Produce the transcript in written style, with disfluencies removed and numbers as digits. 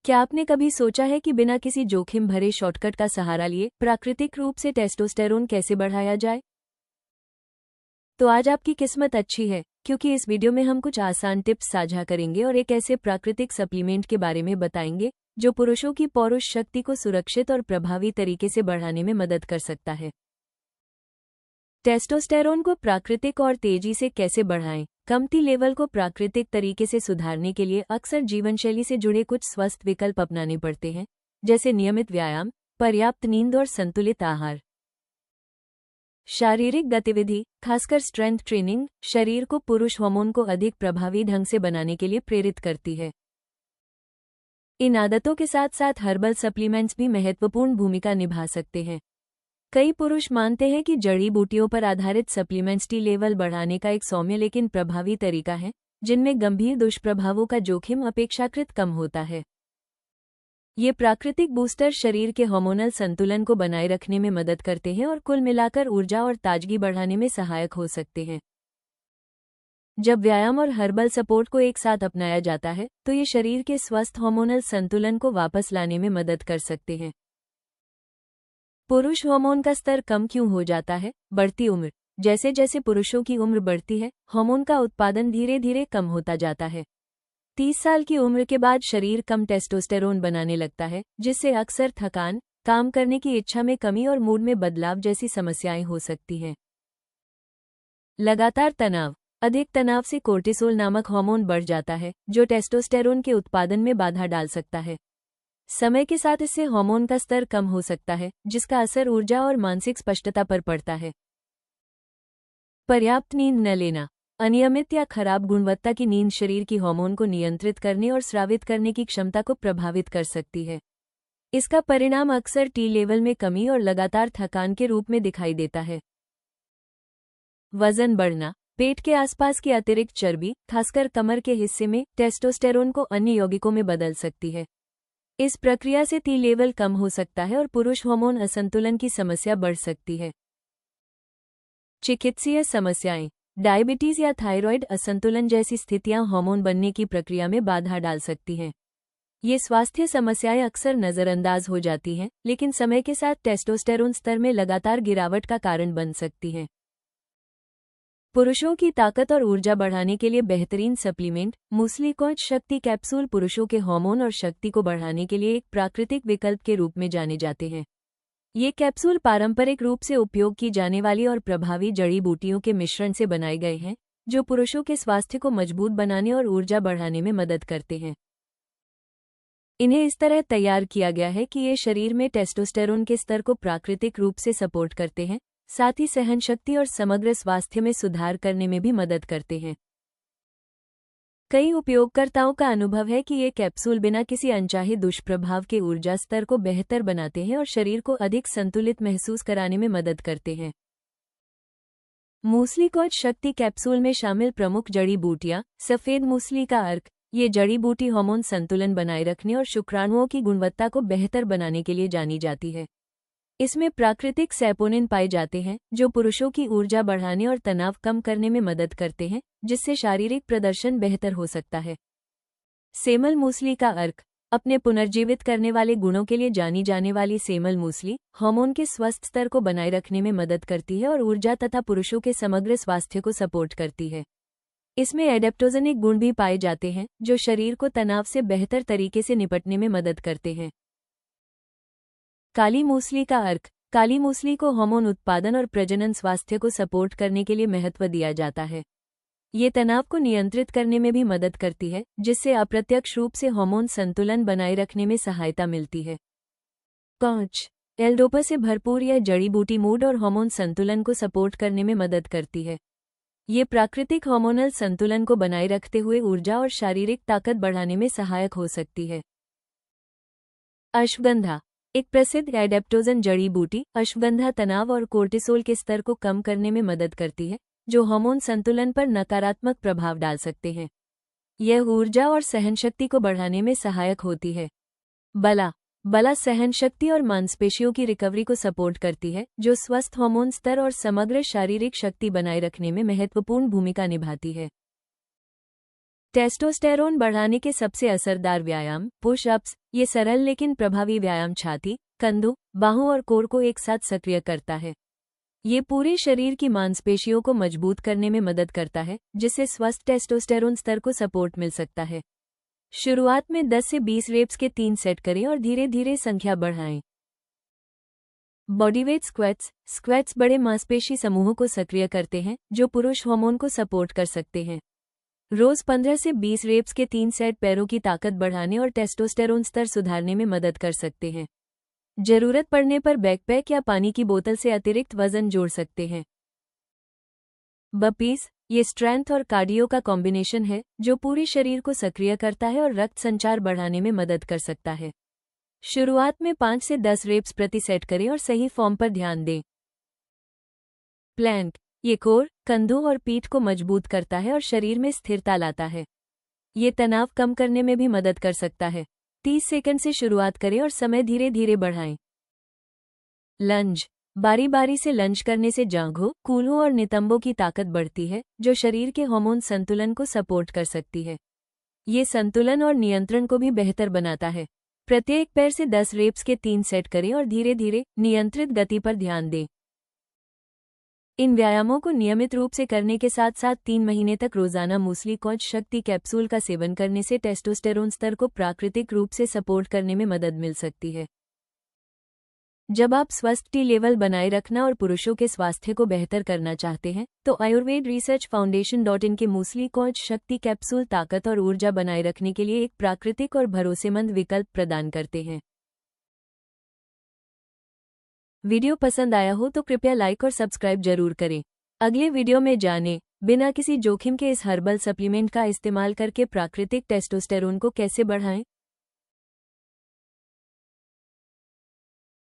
क्या आपने कभी सोचा है कि बिना किसी जोखिम भरे शॉर्टकट का सहारा लिए प्राकृतिक रूप से टेस्टोस्टेरोन कैसे बढ़ाया जाए? तो आज आपकी किस्मत अच्छी है, क्योंकि इस वीडियो में हम कुछ आसान टिप्स साझा करेंगे और एक ऐसे प्राकृतिक सप्लीमेंट के बारे में बताएंगे जो पुरुषों की पौरुष शक्ति को सुरक्षित और प्रभावी तरीके से बढ़ाने में मदद कर सकता है। टेस्टोस्टेरोन को प्राकृतिक और तेजी से कैसे बढ़ाएं? कमती लेवल को प्राकृतिक तरीके से सुधारने के लिए अक्सर जीवनशैली से जुड़े कुछ स्वस्थ विकल्प अपनाने पड़ते हैं, जैसे नियमित व्यायाम, पर्याप्त नींद और संतुलित आहार। शारीरिक गतिविधि, खासकर स्ट्रेंथ ट्रेनिंग, शरीर को पुरुष हार्मोन को अधिक प्रभावी ढंग से बनाने के लिए प्रेरित करती है। इन आदतों के साथ साथ हर्बल सप्लीमेंट्स भी महत्वपूर्ण भूमिका निभा सकते हैं। कई पुरुष मानते हैं कि जड़ी बूटियों पर आधारित सप्लीमेंट्स टी लेवल बढ़ाने का एक सौम्य लेकिन प्रभावी तरीका है, जिनमें गंभीर दुष्प्रभावों का जोखिम अपेक्षाकृत कम होता है। ये प्राकृतिक बूस्टर शरीर के हार्मोनल संतुलन को बनाए रखने में मदद करते हैं और कुल मिलाकर ऊर्जा और ताजगी बढ़ाने में सहायक हो सकते हैं। जब व्यायाम और हर्बल सपोर्ट को एक साथ अपनाया जाता है, तो ये शरीर के स्वस्थ हार्मोनल संतुलन को वापस लाने में मदद कर सकते हैं। पुरुष हार्मोन का स्तर कम क्यों हो जाता है? बढ़ती उम्र। जैसे जैसे पुरुषों की उम्र बढ़ती है, हार्मोन का उत्पादन धीरे धीरे कम होता जाता है। 30 साल की उम्र के बाद शरीर कम टेस्टोस्टेरोन बनाने लगता है, जिससे अक्सर थकान, काम करने की इच्छा में कमी और मूड में बदलाव जैसी समस्याएं हो सकती हैं। लगातार तनाव। अधिक तनाव से कोर्टिसोल नामक हार्मोन बढ़ जाता है, जो टेस्टोस्टेरोन के उत्पादन में बाधा डाल सकता है। समय के साथ इससे हार्मोन का स्तर कम हो सकता है, जिसका असर ऊर्जा और मानसिक स्पष्टता पर पड़ता है। पर्याप्त नींद न लेना। अनियमित या खराब गुणवत्ता की नींद शरीर की हार्मोन को नियंत्रित करने और स्रावित करने की क्षमता को प्रभावित कर सकती है। इसका परिणाम अक्सर टी लेवल में कमी और लगातार थकान के रूप में दिखाई देता है। वजन बढ़ना। पेट के आसपास की अतिरिक्त चर्बी, खासकर कमर के हिस्से में, टेस्टोस्टेरोन को अन्य यौगिकों में बदल सकती है। इस प्रक्रिया से टी लेवल कम हो सकता है और पुरुष हार्मोन असंतुलन की समस्या बढ़ सकती है। चिकित्सीय समस्याएं। डायबिटीज या थायराइड असंतुलन जैसी स्थितियां हार्मोन बनने की प्रक्रिया में बाधा डाल सकती हैं। ये स्वास्थ्य समस्याएं अक्सर नजरअंदाज हो जाती हैं, लेकिन समय के साथ टेस्टोस्टेरोन स्तर में लगातार गिरावट का कारण बन सकती हैं। पुरुषों की ताकत और ऊर्जा बढ़ाने के लिए बेहतरीन सप्लीमेंट, मूसली कोच शक्ति कैप्सूल पुरुषों के हार्मोन और शक्ति को बढ़ाने के लिए एक प्राकृतिक विकल्प के रूप में जाने जाते हैं। ये कैप्सूल पारंपरिक रूप से उपयोग की जाने वाली और प्रभावी जड़ी बूटियों के मिश्रण से बनाए गए हैं, जो पुरुषों के स्वास्थ्य को मजबूत बनाने और ऊर्जा बढ़ाने में मदद करते हैं। इन्हें इस तरह तैयार किया गया है कि ये शरीर में टेस्टोस्टेरोन के स्तर को प्राकृतिक रूप से सपोर्ट करते हैं, साथ ही सहनशक्ति और समग्र स्वास्थ्य में सुधार करने में भी मदद करते हैं। कई उपयोगकर्ताओं का अनुभव है कि ये कैप्सूल बिना किसी अनचाहे दुष्प्रभाव के ऊर्जा स्तर को बेहतर बनाते हैं और शरीर को अधिक संतुलित महसूस कराने में मदद करते हैं। मूसली कोच शक्ति कैप्सूल में शामिल प्रमुख जड़ी बूटियां। सफेद मूसली का अर्क। ये जड़ी बूटी हार्मोन संतुलन बनाए रखने और शुक्राणुओं की गुणवत्ता को बेहतर बनाने के लिए जानी जाती है। इसमें प्राकृतिक सैपोनिन पाए जाते हैं, जो पुरुषों की ऊर्जा बढ़ाने और तनाव कम करने में मदद करते हैं, जिससे शारीरिक प्रदर्शन बेहतर हो सकता है। सेमल मूसली का अर्क। अपने पुनर्जीवित करने वाले गुणों के लिए जानी जाने वाली सेमल मूसली हार्मोन के स्वस्थ स्तर को बनाए रखने में मदद करती है और ऊर्जा तथा पुरुषों के समग्र स्वास्थ्य को सपोर्ट करती है। इसमें एडेप्टोजेनिक गुण भी पाए जाते हैं, जो शरीर को तनाव से बेहतर तरीके से निपटने में मदद करते हैं। काली मूसली का अर्क। काली मूसली को हार्मोन उत्पादन और प्रजनन स्वास्थ्य को सपोर्ट करने के लिए महत्व दिया जाता है। ये तनाव को नियंत्रित करने में भी मदद करती है, जिससे अप्रत्यक्ष रूप से हार्मोन संतुलन बनाए रखने में सहायता मिलती है। कॉच। एल्डोपा से भरपूर यह जड़ी बूटी मूड और हार्मोन संतुलन को सपोर्ट करने में मदद करती है। ये प्राकृतिक हार्मोनल संतुलन को बनाए रखते हुए ऊर्जा और शारीरिक ताकत बढ़ाने में सहायक हो सकती है। अश्वगंधा। एक प्रसिद्ध एडेप्टोजन जड़ी बूटी, अश्वगंधा तनाव और कोर्टिसोल के स्तर को कम करने में मदद करती है, जो हार्मोन संतुलन पर नकारात्मक प्रभाव डाल सकते हैं। यह ऊर्जा और सहनशक्ति को बढ़ाने में सहायक होती है। बला। बला सहनशक्ति और मांसपेशियों की रिकवरी को सपोर्ट करती है, जो स्वस्थ हार्मोन स्तर और समग्र शारीरिक शक्ति बनाए रखने में महत्वपूर्ण भूमिका निभाती है। टेस्टोस्टेरोन बढ़ाने के सबसे असरदार व्यायाम पुशअप्स। ये सरल लेकिन प्रभावी व्यायाम छाती, कंधों, बाहों और कोर को एक साथ सक्रिय करता है। ये पूरे शरीर की मांसपेशियों को मजबूत करने में मदद करता है, जिससे स्वस्थ टेस्टोस्टेरोन स्तर को सपोर्ट मिल सकता है। शुरुआत में 10 से 20 रेप्स के 3 सेट करें और धीरे धीरे संख्या बढ़ाएं। Bodyweight squats. स्क्वैट्स बड़े मांसपेशी समूहों को सक्रिय करते हैं, जो पुरुष हार्मोन को सपोर्ट कर सकते हैं। रोज 15 से 20 रेप्स के 3 सेट पैरों की ताकत बढ़ाने और टेस्टोस्टेरोन स्तर सुधारने में मदद कर सकते हैं। जरूरत पड़ने पर बैकपैक या पानी की बोतल से अतिरिक्त वजन जोड़ सकते हैं। बपीज। ये स्ट्रेंथ और कार्डियो का कॉम्बिनेशन है, जो पूरे शरीर को सक्रिय करता है और रक्त संचार बढ़ाने में मदद कर सकता है। शुरुआत में 5 से 10 रेप्स प्रति सेट करें और सही फॉर्म पर ध्यान दें। प्लैंक। ये कोर, कंधों और पीठ को मजबूत करता है और शरीर में स्थिरता लाता है। ये तनाव कम करने में भी मदद कर सकता है। 30 सेकंड से शुरुआत करें और समय धीरे धीरे बढ़ाएं। लंज। बारी बारी से लंज करने से जांघों, कूल्हों और नितंबों की ताकत बढ़ती है, जो शरीर के हार्मोन संतुलन को सपोर्ट कर सकती है। ये संतुलन और नियंत्रण को भी बेहतर बनाता है। प्रत्येक पैर से 10 रेप्स के 3 सेट करें और धीरे धीरे नियंत्रित गति पर ध्यान दें। इन व्यायामों को नियमित रूप से करने के साथ साथ 3 महीने तक रोजाना मूसली कॉच शक्ति कैप्सूल का सेवन करने से टेस्टोस्टेरोन स्तर को प्राकृतिक रूप से सपोर्ट करने में मदद मिल सकती है। जब आप स्वस्थ टी लेवल बनाए रखना और पुरुषों के स्वास्थ्य को बेहतर करना चाहते हैं, तो आयुर्वेद रिसर्च फाउंडेशन के मूसली कॉच शक्ति कैप्सूल ताकत और ऊर्जा बनाए रखने के लिए एक प्राकृतिक और भरोसेमंद विकल्प प्रदान करते हैं। वीडियो पसंद आया हो तो कृपया लाइक और सब्सक्राइब जरूर करें। अगले वीडियो में जानें, बिना किसी जोखिम के इस हर्बल सप्लीमेंट का इस्तेमाल करके प्राकृतिक टेस्टोस्टेरोन को कैसे बढ़ाएं।